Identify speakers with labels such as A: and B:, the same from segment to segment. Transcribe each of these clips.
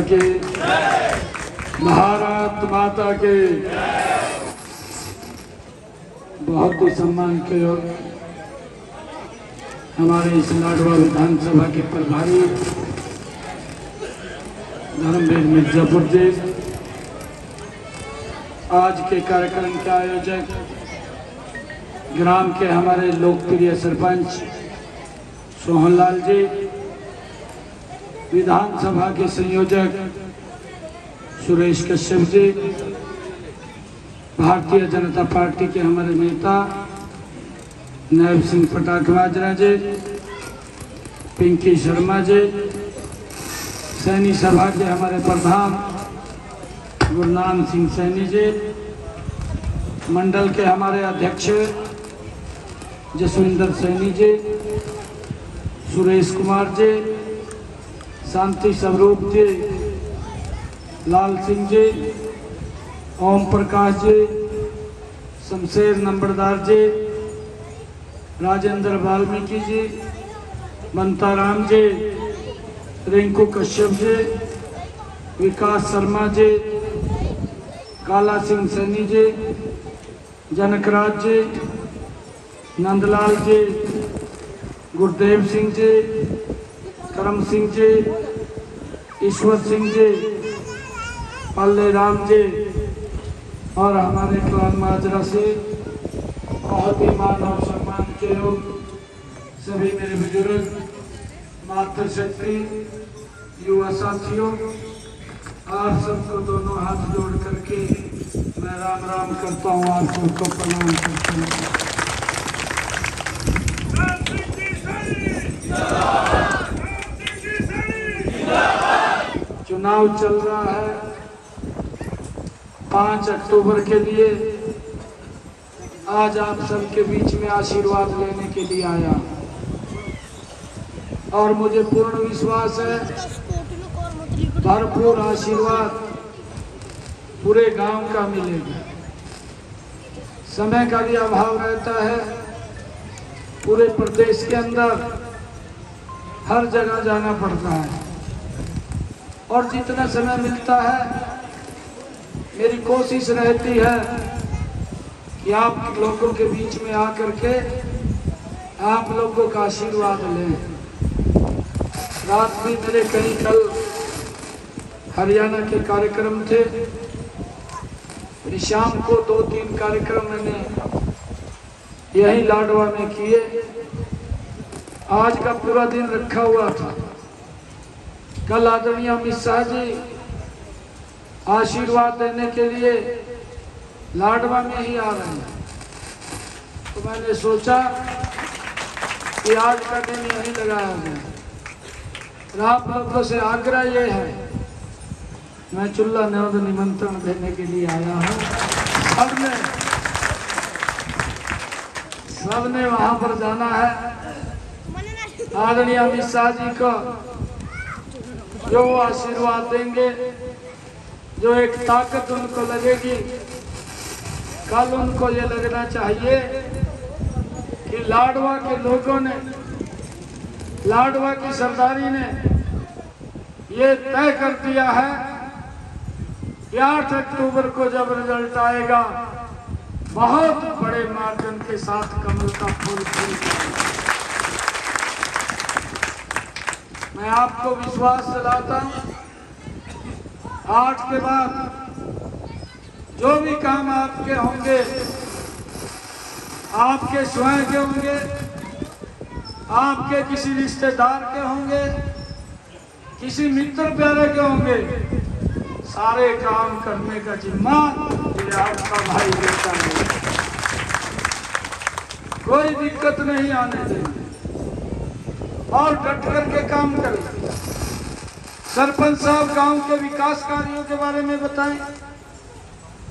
A: के भारत माता के बहुत ही सम्मान के और हमारे इस लाडवा विधानसभा के प्रभारी धर्मवीर मिर्जापुर जी, आज के कार्यक्रम के आयोजक ग्राम के हमारे लोकप्रिय सरपंच सोहनलाल जी, विधानसभा के संयोजक सुरेश कश्यप जी, भारतीय जनता पार्टी के हमारे नेता नायब सिंह पटाखवाजरा जी, पिंकी शर्मा जी, सैनी सभा के हमारे प्रधान गुरनाम सिंह सैनी जी, मंडल के हमारे अध्यक्ष जसविंदर सैनी जी, सुरेश कुमार जी, शांति स्वरूप जी, लाल सिंह जी, ओम प्रकाश जी, शमशेर नंबरदार जी, राजेंद्र वाल्मीकि जी, बंताराम जी, रिंकू कश्यप जी, विकास शर्मा जी, काला सिंह सैनी जी, जनकराज जी, नंदलाल जी, गुरदेव सिंह जी, करम सिंह जी, ईश्वर सिंह जी, पल्ले राम जी और हमारे क्लान माजरा से बहुत ही मान और सम्मान के लोग सभी मेरे बुजुर्ग, मातृशक्ति, युवा साथियों, आप सबको दोनों हाथ जोड़ करके मैं राम राम करता हूँ, आप सबको प्रणाम करता हूँ। चुनाव चल रहा है 5 अक्टूबर के लिए। आज आप सबके बीच में आशीर्वाद लेने के लिए आया और मुझे पूर्ण विश्वास है भरपूर आशीर्वाद पूरे गांव का मिलेगा। समय का भी अभाव रहता है, पूरे प्रदेश के अंदर हर जगह जाना पड़ता है और जितना समय मिलता है मेरी कोशिश रहती है कि आप लोगों के बीच में आकर के आप लोगों का आशीर्वाद लें। रात में मेरे कहीं कल हरियाणा के कार्यक्रम थे, शाम को 2-3 कार्यक्रम मैंने यही लाडवा में किए। आज का पूरा दिन रखा हुआ था। कल आदरणीय अमित शाह जी आशीर्वाद देने के लिए लाडवा में ही आ रहे हैं, तो मैंने सोचा कि आज का दिन यहीं लगाया जाए। आप लोगों से आग्रह ये है, मैं चुल्ला न्योद निमंत्रण देने के लिए आया हूँ। सबने वहां पर जाना है। आदरणीय अमित शाह जी को जो आशीर्वाद देंगे, जो एक ताकत उनको लगेगी, कल उनको ये लगना चाहिए कि लाडवा के लोगों ने, लाडवा की सरदारी ने ये तय कर दिया है कि 8 अक्टूबर को जब रिजल्ट आएगा बहुत बड़े मार्जिन के साथ कमल का फूल खिलेगा। मैं आपको विश्वास दिलाता हूं 8 के बाद जो भी काम आपके होंगे, आपके स्वयं के होंगे, आपके किसी रिश्तेदार के होंगे, किसी मित्र प्यारे के होंगे, सारे काम करने का जिम्मा ये आपका भाई देता है। कोई दिक्कत नहीं आने देंगे और डट करके काम करें। सरपंच साहब गांव के विकास कार्यों के बारे में बताएं,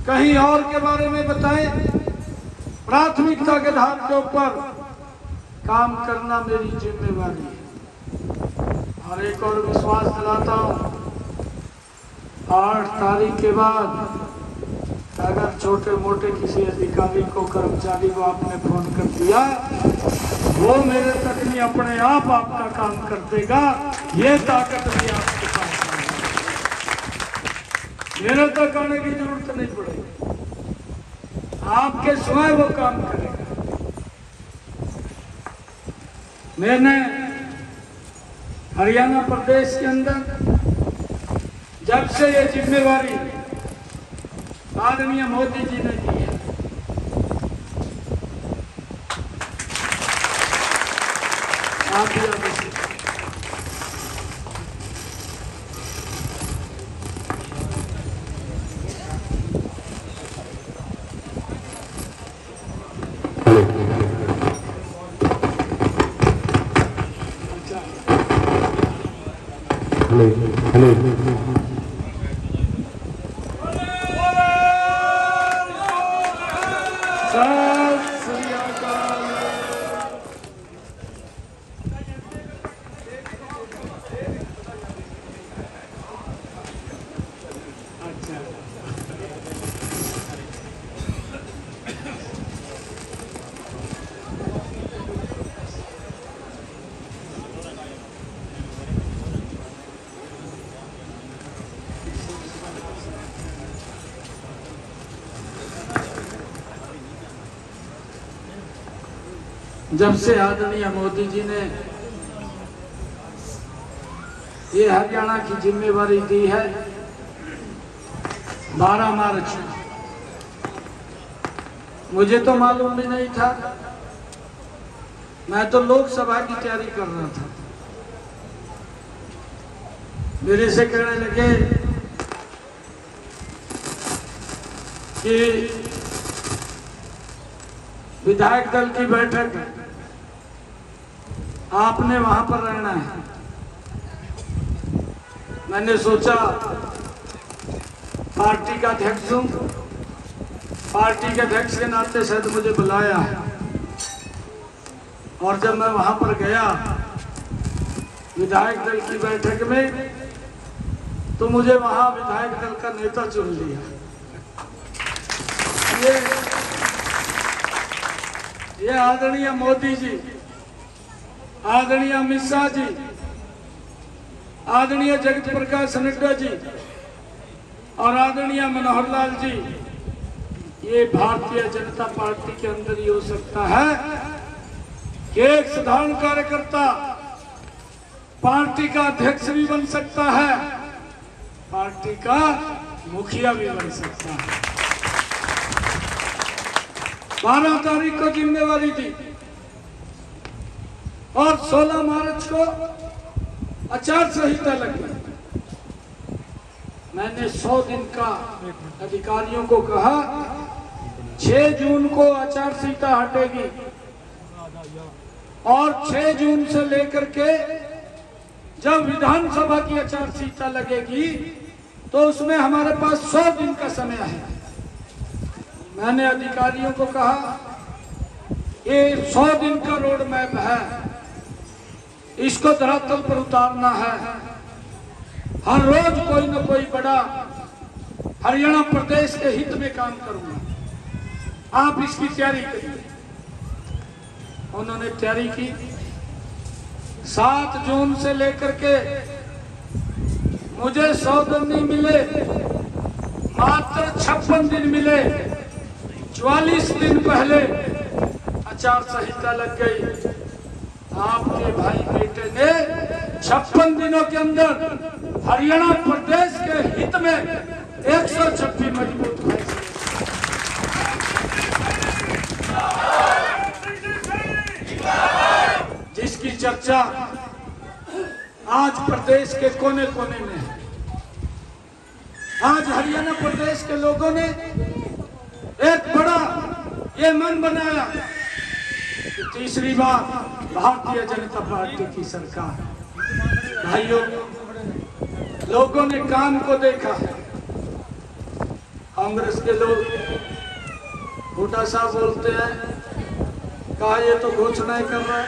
A: कहीं और के बारे में बताएं। प्राथमिकता के आधार के ऊपर काम करना मेरी जिम्मेवारी है। और एक और विश्वास दिलाता हूं, 8 तारीख के बाद अगर छोटे मोटे किसी अधिकारी को, कर्मचारी को आपने फोन कर दिया, वो मेरे तक नहीं, अपने आप आपका काम कर देगा। ये ताकत भी आपके पास है। मेरे तो करने की जरूरत नहीं पड़ेगी, आपके स्वयं वो काम करेगा। मैंने हरियाणा प्रदेश के अंदर जब से ये जिम्मेवारी आदरणीय मोदी जी ने दी है, आप भी जब से आदरणीय मोदी जी ने ये हरियाणा की जिम्मेवारी दी है 12 मार्च, मुझे तो मालूम भी नहीं था। मैं तो लोकसभा की तैयारी कर रहा था। मेरे से कहने लगे कि विधायक दल की बैठक आपने वहां पर रहना है। मैंने सोचा पार्टी का अध्यक्ष हूं, पार्टी के अध्यक्ष के नाते शायद मुझे बुलाया है। और जब मैं वहां पर गया विधायक दल की बैठक में, तो मुझे वहां विधायक दल का नेता चुन लिया। ये आदरणीय मोदी जी, आदरणीय अमित शाह जी, आदरणीय जगत प्रकाश नड्डा जी और आदरणीय मनोहर लाल जी, ये भारतीय जनता पार्टी के अंदर ही हो सकता है कि एक साधारण कार्यकर्ता पार्टी का अध्यक्ष भी बन सकता है, पार्टी का मुखिया भी बन सकता है। 12 तारीख को जिम्मेवारी दी और 16 मार्च को आचार संहिता लगी। मैंने 100 दिन का अधिकारियों को कहा 6 जून को आचार संहिता हटेगी और 6 जून से लेकर के जब विधानसभा की आचार संहिता लगेगी तो उसमें हमारे पास 100 दिन का समय है। मैंने अधिकारियों को कहा ये 100 दिन का रोड मैप है, इसको धरातल पर उतारना है। हर रोज कोई न कोई बड़ा हरियाणा प्रदेश के हित में काम करूंगा, आप इसकी तैयारी करिए। उन्होंने तैयारी की। 7 जून से लेकर के मुझे 100 दिन नहीं मिले, मात्र 56 दिन मिले। 44 दिन पहले आचार संहिता लग गई। आपके भाई बेटे ने 56 दिनों के अंदर हरियाणा प्रदेश के हित में 126 मजबूत फैसले, जिसकी चर्चा आज प्रदेश के कोने कोने में है। आज हरियाणा प्रदेश के लोगों ने एक बड़ा ये मन बनाया कि तीसरी बार भारतीय जनता पार्टी की सरकार। भाइयों, लोगों ने काम को देखा है। कांग्रेस के लोग हुड्डा साहब बोलते हैं, कहा ये तो घोषणाएं कर रहा है।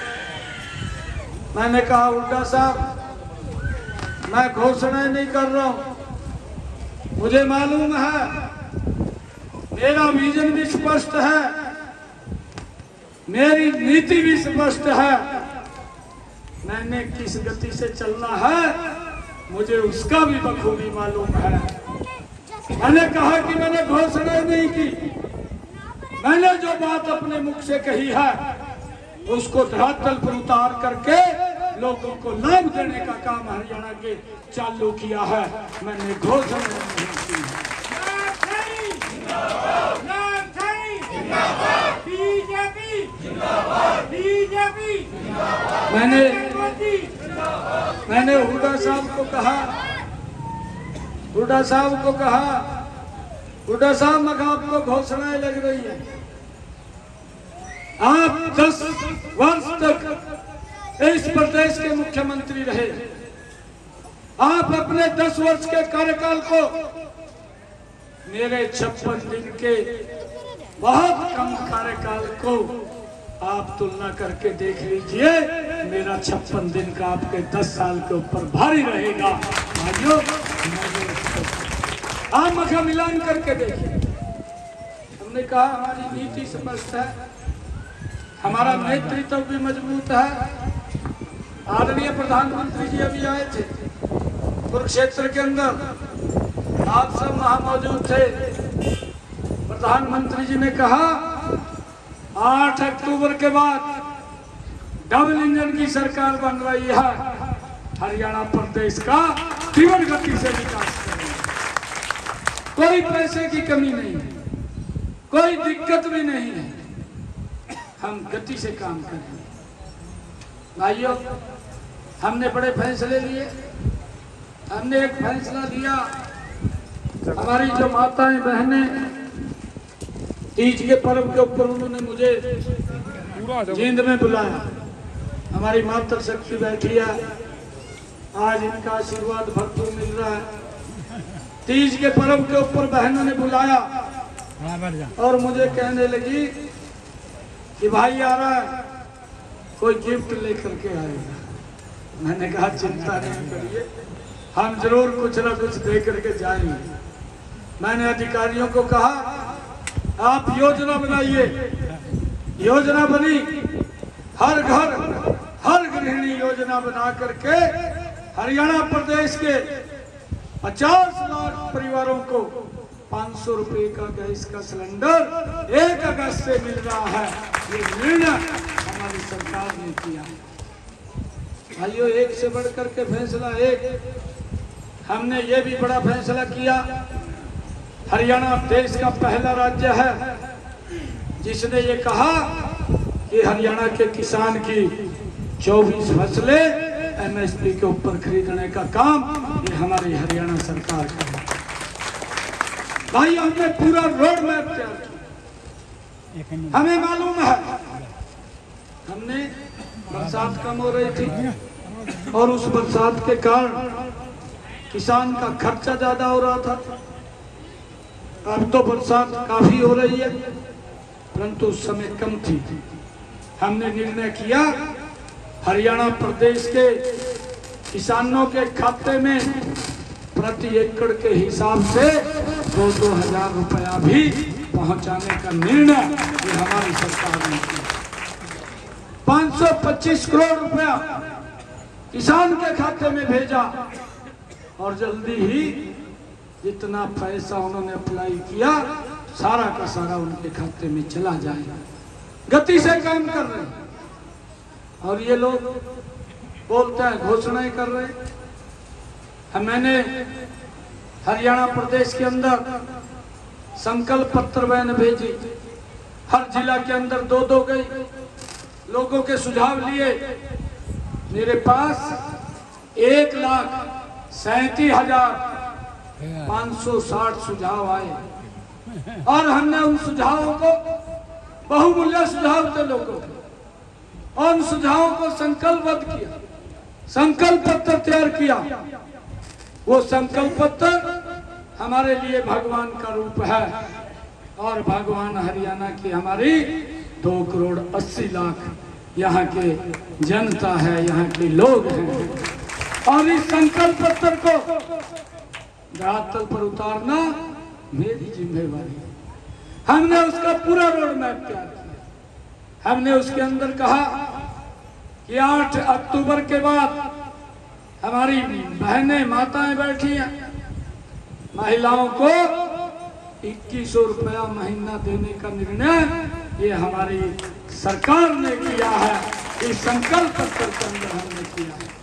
A: मैंने कहा हुड्डा साहब मैं घोषणाएं नहीं कर रहा हूं, मुझे मालूम है, मेरा विजन भी स्पष्ट है, मेरी नीति भी स्पष्ट है। मैंने किस गति से चलना है मुझे उसका भी बखूबी मालूम है। मैंने कहा कि मैंने घोषणा नहीं की, मैंने जो बात अपने मुख से कही है उसको धरातल पर उतार करके लोगों को लाभ देने का काम हरियाणा के चालू किया है। मैंने घोषणा नहीं की। मैंने हुड्डा साहब को कहा, हुड्डा साहब मगर आपको घोषणाएं लग रही है। आप 10 वर्ष तक इस प्रदेश के मुख्यमंत्री रहे। आप अपने 10 वर्ष के कार्यकाल को मेरे 56 दिन के बहुत कम कार्यकाल को आप तुलना करके देख लीजिए। मेरा 56 दिन का आपके 10 साल के ऊपर भारी रहेगा। भाइयों, आप मखा मिलान करके देखिए। हमने कहा हमारी नीति स्पष्ट है, हमारा नेतृत्व भी मजबूत है। आदरणीय प्रधानमंत्री जी अभी आए थे कुरुक्षेत्र के अंदर, आप सब वहां मौजूद थे। प्रधानमंत्री जी ने कहा 8 अक्टूबर के बाद डबल इंजन की सरकार बन रही है, हरियाणा प्रदेश का तीव्र गति से विकास करेंगे। कोई पैसे की कमी नहीं है, कोई दिक्कत भी नहीं है, हम गति से काम करेंगे। भाइयों, हमने बड़े फैसले लिए। हमने एक फैसला लिया, हमारी जो माताएं बहनें तीज के पर्व के ऊपर उन्होंने मुझे नींद में बुलाया। हमारी मातृ शक्ति बैठी है, आज इनका आशीर्वाद भरपूर मिल रहा है। तीज के पर्व के ऊपर बहनों ने बुलाया और मुझे कहने लगी कि भाई आ रहा है, कोई गिफ्ट लेकर के आएगा। मैंने कहा चिंता नहीं करिए, हम जरूर कुछ ना कुछ दे करके जाएंगे। मैंने अधिकारियों को कहा आप योजना बनाइए। योजना बनी, हर घर हर गृहिणी योजना बना करके हरियाणा प्रदेश के 50 लाख परिवारों को 500 रुपए का गैस का सिलेंडर 1 अगस्त से मिल रहा है। ये निर्णय हमारी सरकार ने किया। भाइयों, एक से बढ़कर के फैसला एक। हमने ये भी बड़ा फैसला किया, हरियाणा देश का पहला राज्य है जिसने ये कहा कि हरियाणा के किसान की 24 फसलें एमएसपी के ऊपर खरीदने का काम ये हमारी हरियाणा सरकार का है। भाई, हमने पूरा रोड मैप तैयार किया। हमें मालूम है हमने बरसात कम हो रही थी और उस बरसात के कारण किसान का खर्चा ज्यादा हो रहा था। अब तो बरसात काफी हो रही है, परंतु उस समय कम थी। हमने निर्णय किया हरियाणा प्रदेश के किसानों के खाते में प्रति एकड़ के हिसाब से 2-2 हजार रुपया भी पहुंचाने का निर्णय ये हमारी सरकार ने किया। 525 करोड़ रुपया किसान के खाते में भेजा और जल्दी ही जितना पैसा उन्होंने अप्लाई किया सारा का सारा उनके खाते में चला जाएगा। गति से काम कर रहे हैं और ये लोग बोलते हैं घोषणाएं कर रहे हैं। मैंने हरियाणा प्रदेश के अंदर संकल्प पत्र मैंने भेजी, हर जिला के अंदर 2-2 गई, लोगों के सुझाव लिए। मेरे पास 1,37,560 सुझाव आए और हमने उन सुझावों को, बहुमूल्य सुझाव थे लोगों के, और उन सुझावों को संकल्पबद्ध किया, संकल्प पत्र तैयार किया। वो संकल्प पत्र हमारे लिए भगवान का रूप है और भगवान हरियाणा की हमारी 2,80,00,000 यहाँ के जनता है, यहाँ के लोग हैं और इस संकल्प पत्र को धरातल पर उतारना मेरी जिम्मेवारी है। हमने उसका पूरा रोड मैप तैयार किया। हमने उसके अंदर कहा कि 8 अक्टूबर के बाद हमारी बहनें माताएं बैठी हैं, महिलाओं को 2100 रुपया महीना देने का निर्णय ये हमारी सरकार ने किया है। इस संकल्प पत्र के अंदर हमने किया है।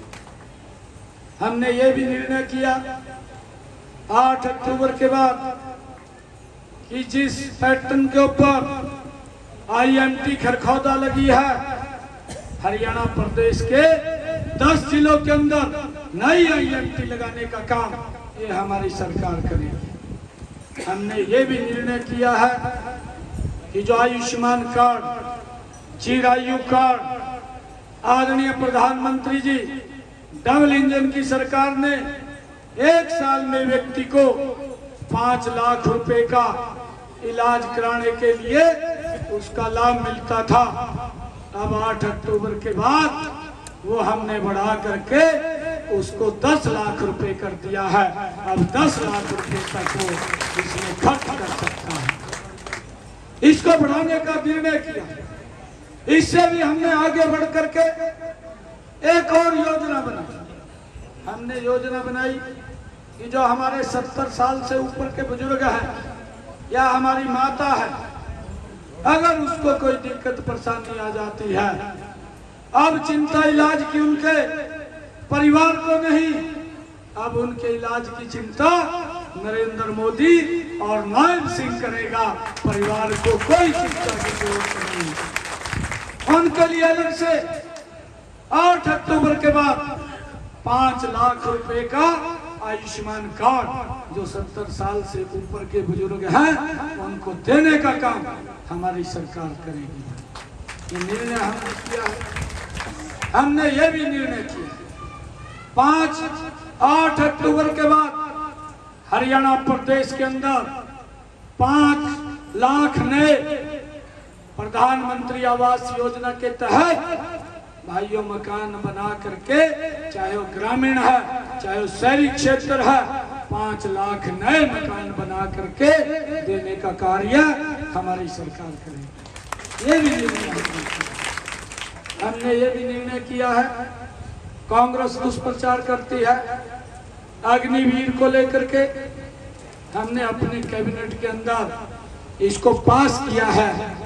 A: हमने ये भी निर्णय किया 8 अक्टूबर के बाद कि जिस पैटर्न के ऊपर IMT खरखौदा लगी है, हरियाणा प्रदेश के 10 जिलों के अंदर नई IMT लगाने का काम ये हमारी सरकार करेगी। हमने ये भी निर्णय किया है कि जो आयुष्मान कार्ड, चिरायु कार्ड, आदरणीय प्रधानमंत्री जी डबल इंजन की सरकार ने 1 साल में व्यक्ति को 5 लाख रुपए का इलाज कराने के लिए उसका लाभ मिलता था। अब 8 अक्टूबर के बाद वो हमने बढ़ा करके उसको 10 लाख रुपए कर दिया है। अब 10 लाख रुपए तक वो इसमें खर्च कर सकता है। इसको बढ़ाने का निर्णय किया। इससे भी हमने आगे बढ़ करके एक और योजना बनाई। हमने योजना बनाई कि जो हमारे 70 साल से ऊपर के बुजुर्ग हैं या हमारी माता है, अगर उसको कोई दिक्कत परेशानी आ जाती है, अब चिंता इलाज की उनके परिवार को नहीं, अब उनके इलाज की चिंता नरेंद्र मोदी और नायब सिंह करेगा। परिवार को कोई चिंता की जरूरत नहीं। उनके लिए अलग से 8 अक्टूबर के बाद 5 लाख रुपए का आयुष्मान कार्ड जो 70 साल से ऊपर के बुजुर्ग हैं उनको देने का काम हमारी सरकार करेगी। ये निर्णय हमने किया है। हमने ये भी निर्णय किया 8 अक्टूबर के बाद हरियाणा प्रदेश के अंदर 5 लाख नए प्रधानमंत्री आवास योजना के तहत भाइयों मकान बना करके, चाहे वो ग्रामीण है चाहे वो शहरी क्षेत्र है, 5 लाख नए मकान बना करके देने का कार्य हमारी सरकार करेगी। ये भी निर्णय हमने ये भी निर्णय किया है। कांग्रेस दुष्प्रचार करती है अग्निवीर को लेकर के, हमने अपने कैबिनेट के अंदर इसको पास किया है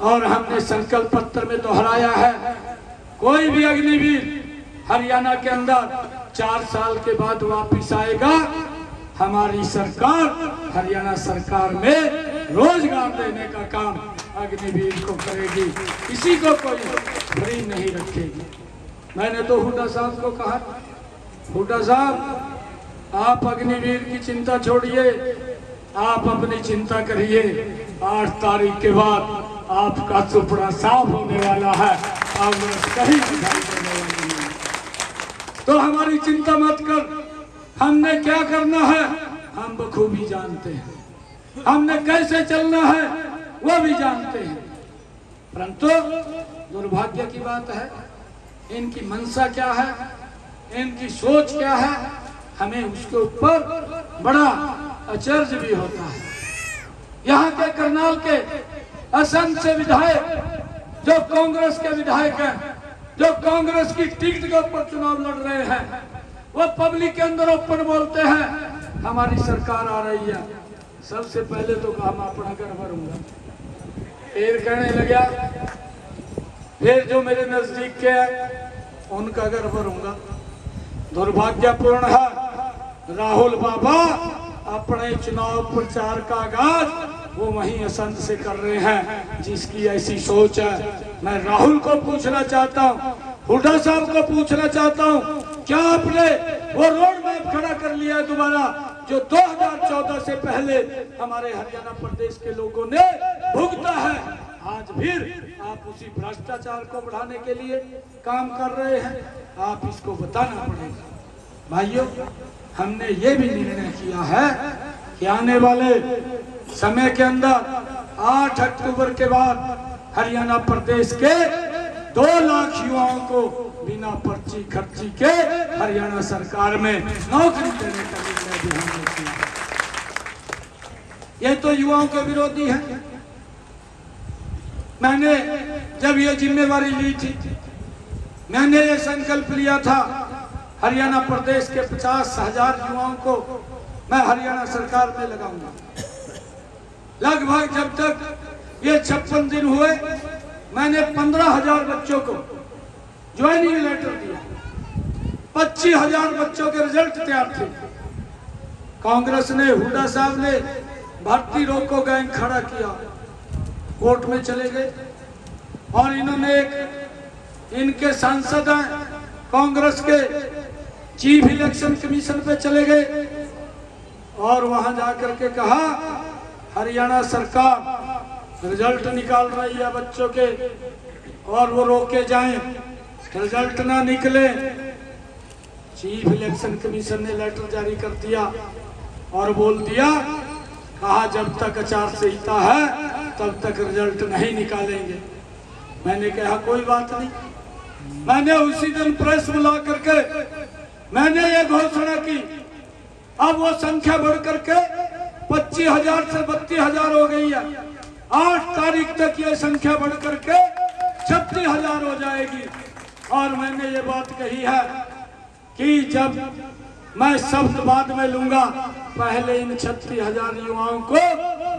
A: और हमने संकल्प पत्र में दोहराया है कोई भी अग्निवीर हरियाणा के अंदर 4 साल के बाद वापिस आएगा, हमारी सरकार हरियाणा सरकार में रोजगार देने का काम अग्निवीर को करेगी, किसी को कोई फ्री नहीं रखेगी। मैंने तो हुड्डा साहब को कहा, हुड्डा साहब आप अग्निवीर की चिंता छोड़िए, आप अपनी चिंता करिए। 8 तारीख के बाद आपका सुपड़ा साफ होने वाला है, आप कहीं दिखाई देने वाली नहीं। तो हमारी चिंता मत कर। हमने क्या करना है हम बखूबी जानते हैं, हमने कैसे चलना है वो भी जानते हैं। परंतु दुर्भाग्य की बात है, इनकी मंशा क्या है, इनकी सोच क्या है, हमें उसके ऊपर बड़ा अचरज भी होता है। यहाँ के करनाल के असंख्य विधायक जो कांग्रेस के विधायक हैं, जो कांग्रेस की टिकट के ऊपर चुनाव लड़ रहे हैं, वो पब्लिक के अंदर ओपन बोलते हैं हमारी सरकार आ रही है। सबसे पहले तो हम अपना घर भरूंगा, फिर कहने लगा फिर जो मेरे नजदीक के हैं उनका घर भरूंगा। दुर्भाग्यपूर्ण है राहुल बाबा अपने चुनाव प्रचार का आगाज वो वहीं असंत से कर रहे हैं जिसकी ऐसी सोच है। मैं राहुल को पूछना चाहता हूँ, हुड्डा साहब को पूछना चाहता हूँ, क्या आपने वो रोड मैप खड़ा कर लिया है दोबारा जो 2014 से पहले हमारे हरियाणा प्रदेश के लोगों ने भुगता है? आज फिर आप उसी भ्रष्टाचार को बढ़ाने के लिए काम कर रहे हैं, आप इसको बताना पड़ेगा। भाइयों, हमने ये भी निर्णय किया है कि आने वाले समय के अंदर 8 अक्टूबर के बाद हरियाणा प्रदेश के 2 लाख युवाओं को बिना पर्ची खर्ची के हरियाणा सरकार में नौकरी देने का निर्णय भी हमने किया। ये तो युवाओं के विरोधी हैं। मैंने जब ये जिम्मेवारी ली थी, मैंने ये संकल्प लिया था हरियाणा प्रदेश के 50,000 युवाओं को मैं हरियाणा सरकार में लगाऊंगा। लगभग जब तक ये 56 दिन हुए, मैंने 15,000 बच्चों को ज्वाइनिंग लेटर दिया। 25,000 बच्चों के रिजल्ट तैयार थे। कांग्रेस ने, हुड्डा साहब ने भर्ती रोको गैंग खड़ा किया, कोर्ट में चले गए और इन्होंने इनके सांसद हैं कांग्रेस के, चीफ इलेक्शन कमीशन पे चले गए और वहां जाकर के कहा हरियाणा सरकार रिजल्ट निकाल रही है बच्चों के और वो रोके जाएं, रिजल्ट ना निकले। चीफ इलेक्शन कमीशन ने लेटर जारी कर दिया और बोल दिया, कहा जब तक आचार संहिता है तब तक रिजल्ट नहीं निकालेंगे। मैंने कहा कोई बात नहीं। मैंने उसी दिन प्रेस बुला करके मैंने ये घोषणा की। अब वो संख्या बढ़ करके 25,000 से 32,000 हो गई है। 8 तारीख तक ये संख्या बढ़ करके 36,000 हो जाएगी। और मैंने ये बात कही है कि जब मैं शब्द बाद में लूंगा, पहले इन 36,000 युवाओं को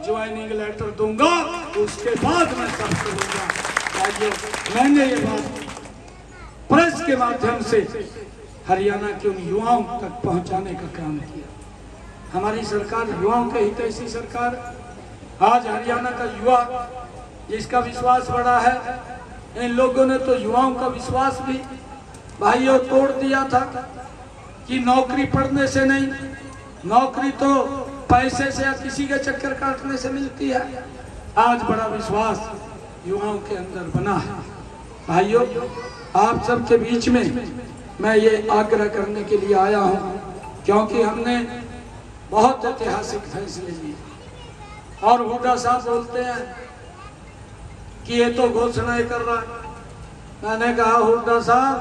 A: ज्वाइनिंग लेटर दूंगा, उसके बाद मैं शब्द लूंगा। मैंने ये बात प्रेस के माध्यम से हरियाणा के उन युवाओं तक पहुंचाने का काम किया। हमारी सरकार युवाओं के हित ऐसी सरकार। आज हरियाणा का युवा जिसका विश्वास बढ़ा है, इन लोगों ने तो युवाओं का विश्वास भी भाइयों तोड़ दिया था कि नौकरी पढ़ने से नहीं, नौकरी तो पैसे से या किसी के चक्कर काटने से मिलती है। आज बड़ा विश्वास युवाओं के अंदर बना है। भाइयों, आप सबके बीच में मैं ये आग्रह करने के लिए आया हूँ क्योंकि हमने बहुत ऐतिहासिक फैसले लिए और हुड्डा साहब बोलते हैं कि ये तो घोषणाएं कर रहा है। मैंने कहा हुड्डा साहब,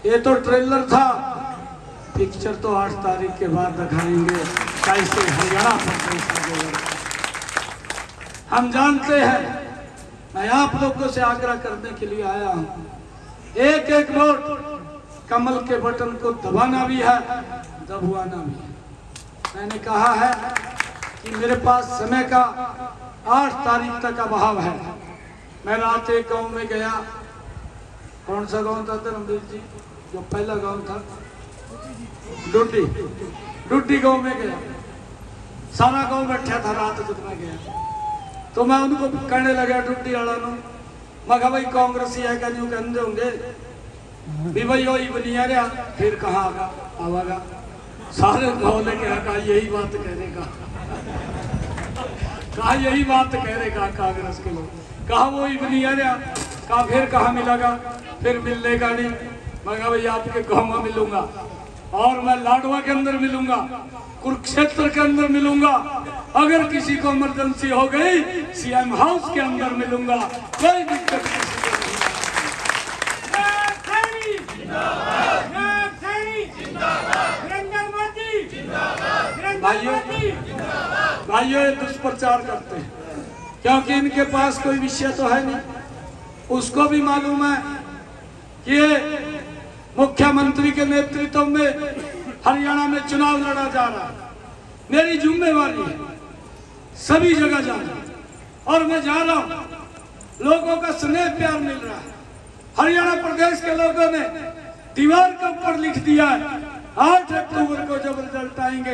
A: ये तो ट्रेलर था, पिक्चर तो 8 तारीख के बाद दिखाएंगे कैसे हरियाणा पर। हम जानते हैं, मैं आप लोगों से आग्रह करने के लिए आया हूँ, एक एक वोट कमल के बटन को दबाना भी है, दबवाना भी है। मैंने कहा है कि मेरे पास समय का 8 तारीख तक अभाव है। मैं रात एक गांव में गया। कौन सा गांव था धर्मवीर जी? जो पहला गांव था डुड्डी गांव में गया। सारा गांव बैठा था रात जब मैं गया तो मैं उनको कहने लगा, डुड्डी वाला नो, मैं कहा भाई कांग्रेसी है क्या कहते होंगे भी भाई वही बनिया रहा, फिर कहाँ आवागा। सारे गाँव ने कहा यही बात करेगा, कहा यही बात करेगा कांग्रेस के लोग, कहा वही बनिया रहा, कहा फिर कहाँ मिलेगा, फिर मिलने का नहीं। मैं कहा भाई आपके गाँव में मिलूंगा और मैं लाडवा के अंदर मिलूंगा, कुरुक्षेत्र के अंदर मिलूंगा, अगर किसी को इमरजेंसी हो गई सीएम हाउस के अंदर मिलूंगा, कोई दिक्कत नहीं। भाइयों ये दुष्प्रचार करते हैं क्योंकि इनके पास कोई विषय तो है नहीं। उसको भी मालूम है कि मुख्यमंत्री के नेतृत्व में हरियाणा में चुनाव लड़ा जा रहा है। मेरी जिम्मेवारी है सभी जगह जाना और मैं जा रहा हूं। लोगों का स्नेह प्यार मिल रहा है। हरियाणा प्रदेश के लोगों ने दीवार के ऊपर लिख दिया है 8 अक्टूबर को जब रिजल्ट आएंगे,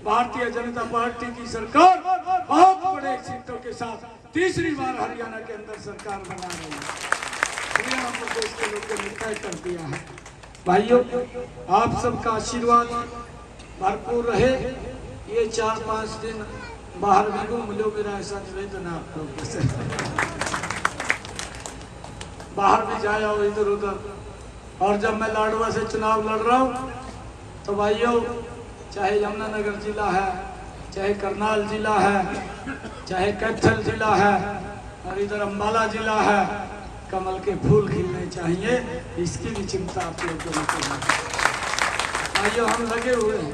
A: भारतीय जनता पार्टी की सरकार बहुत बड़े सीटों के साथ तीसरी बार हरियाणा के अंदर सरकार बना रही है। हरियाणा प्रदेश के लोगों ने तय कर दिया है। भाइयों, आप सबका आशीर्वाद भरपूर रहे। ये 4-5 दिन बाहर भी घूम लो, मेरा ऐसा निवेदन है आप लोगों से। बाहर भी जाया हो इधर उधर। और जब मैं लाडवा से चुनाव लड़ रहा हूँ तो भाइयों, चाहे यमुनानगर जिला है, चाहे करनाल जिला है, चाहे कैथल जिला है और इधर अम्बाला जिला है, कमल के फूल खिलने चाहिए, इसकी भी चिंता आप लोगों को करनी चाहिए। भाइयों, हम लगे हुए हैं।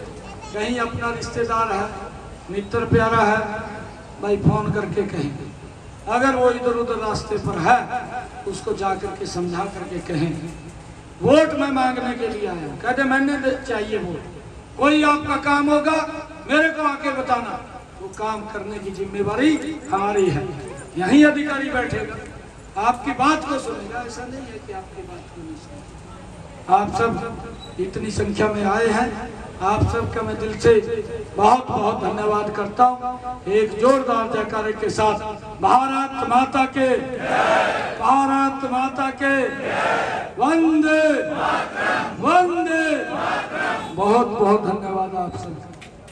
A: कहीं अपना रिश्तेदार है, मित्र प्यारा है, भाई फोन करके कहेंगे। अगर वो इधर उधर रास्ते पर है, उसको जा करके समझा करके कहेंगे वोट मैं मांगने के लिए आया हूँ। कहते मैंने चाहिए वोट। कोई आपका काम होगा मेरे को आके बताना। वो काम करने की जिम्मेवारी हमारी है। यहीं अधिकारी बैठेगा, आपकी बात को सुनेगा। ऐसा नहीं है कि आपकी बात को नहीं सुनेगा। आप सब इतनी संख्या में आए हैं, आप सबका मैं दिल से बहुत बहुत धन्यवाद करता हूँ। एक जोरदार जयकारे के साथ भारत माता के, भारत माता के वंदे वंदे। बहुत बहुत धन्यवाद आप सब।